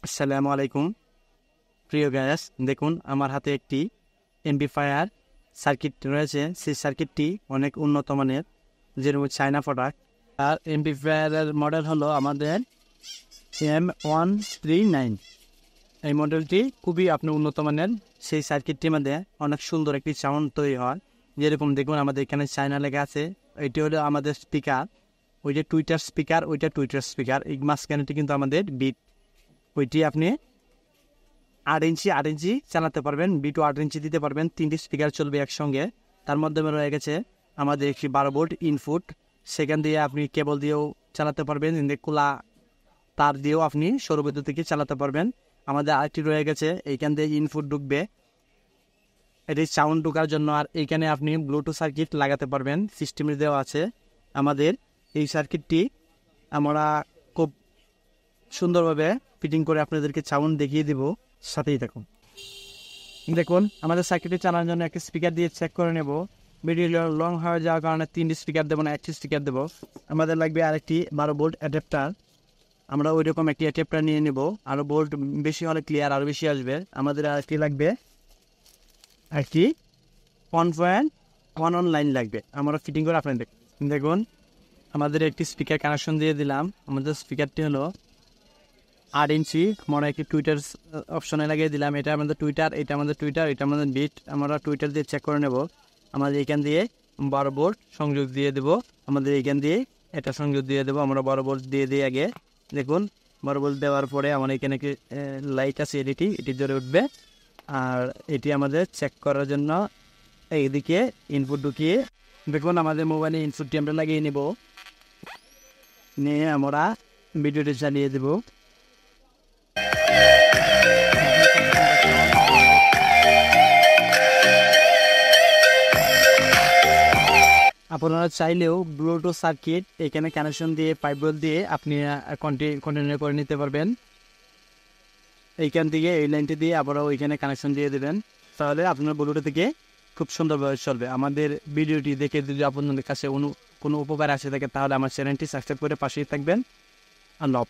আসসালামু আলাইকুম প্রিয় গ্যাস, দেখুন আমার হাতে একটি এমপ্লিফায়ার সার্কিট রয়েছে। সেই সার্কিটটি অনেক উন্নত মানের, যেরকম চায়না প্রোডাক্ট। আর এমপ্লিফায়ারের মডেল হলো আমাদের M139। এই মডেলটি খুবই আপনি উন্নত মানের। সেই সার্কিটটির মধ্যে অনেক সুন্দর একটি সাউন্ড তৈরি হয়। যেরকম দেখুন আমাদের এখানে চায়না লেখা আছে। এটি হলো আমাদের স্পিকার, ওইটা টুইটার স্পিকার, ওইটা টুইটার স্পিকার। এই মাঝখানেটি কিন্তু আমাদের বিট, ওইটি আপনি 8 ইঞ্চি চালাতে পারবেন, বিটু 8 ইঞ্চি দিতে পারবেন। 3টি স্পিকার চলবে একসঙ্গে। তার মাধ্যমে রয়ে গেছে আমাদের একটি 12 ভোল্ট ইনপুট, সেখান দিয়ে আপনি কেবল দিয়েও চালাতে পারবেন, খোলা তার দিয়েও আপনি সৌরবিদ্যুৎ থেকে চালাতে পারবেন। আমাদের আরেকটি রয়ে গেছে, এইখান দিয়ে ইনপুট ঢুকবে, এটি সাউন্ড ঢোকার জন্য। আর এইখানে আপনি ব্লুটুথ সার্কিট লাগাতে পারবেন, সিস্টেমে দেওয়া আছে। আমাদের এই সার্কিটটি আমরা খুব সুন্দরভাবে ফিটিং করে আপনাদেরকে সাউন্ড দেখিয়ে দেব, সাথেই থাকুন। দেখুন আমাদের সার্কিটটি চালানোর জন্য একটি স্পিকার দিয়ে চেক করে নেব। ভিডিও লং হয়ে যাওয়ার কারণে 3টি স্পিকার দেবো না, একটি স্পিকার দেবো। আমাদের লাগবে আরেকটি 12 ভোল্ট অ্যাডাপ্টার। আমরা ওই রকম একটি অ্যাডাপ্টার নিয়ে নেব। আরও ভোল্ট বেশি হলে ক্লিয়ার আরও বেশি আসবে। আমাদের আরেকটি লাগবে একটি 1.1 লাইন লাগবে, আমরা ফিটিং করে আপনাদের দেখুন। আমাদের একটি স্পিকার কানেকশন দিয়ে দিলাম। আমাদের স্পিকারটি হলো 8 ইঞ্চি, আমরা একটি টুইটার অপশনে লাগিয়ে দিলাম। এটা আমাদের টুইটার, এটা আমাদের টুইটার, এটা আমাদের বিট। আমরা টুইটার দিয়ে চেক করে নেব। আমাদের এখান দিয়ে 12 ভোল্ট সংযোগ দিয়ে দেব। আমাদের এখান দিয়ে এটা সংযোগ দিয়ে দেবো। আমরা 12 ভোল্ট দিয়ে দিই আগে। দেখুন 12 ভোল্ট দেওয়ার পরে আমার এখানে একটি লাইট আছে, এটি জ্বলে উঠবে। আর এটি আমাদের চেক করার জন্য এইদিকে ইনপুট ঢুকিয়ে দেখুন আমাদের মোবাইলে ইনপুটটি আমরা লাগিয়ে নেব। নিয়ে আমরা ভিডিওটি চালিয়ে দেবো। আপনারা চাইলেও ব্লুটুথ সার্কিট এখানে কানেকশন দিয়ে পাইপ দিয়ে আপনি কন্টিনিউ করে নিতে পারবেন। এইখান থেকে এই লাইনটি দিয়ে আবারও ওইখানে কানেকশন দিয়ে দেবেন, তাহলে আপনার ব্লুটুথ থেকে খুব সুন্দরভাবে চলবে। আমাদের ভিডিওটি দেখে যদি আপনাদের কাছে কোনো উপকার আসে থাকে, তাহলে আমার চ্যানেলটি সাবস্ক্রাইব করে পাশেই থাকবেন। আল্লাহ।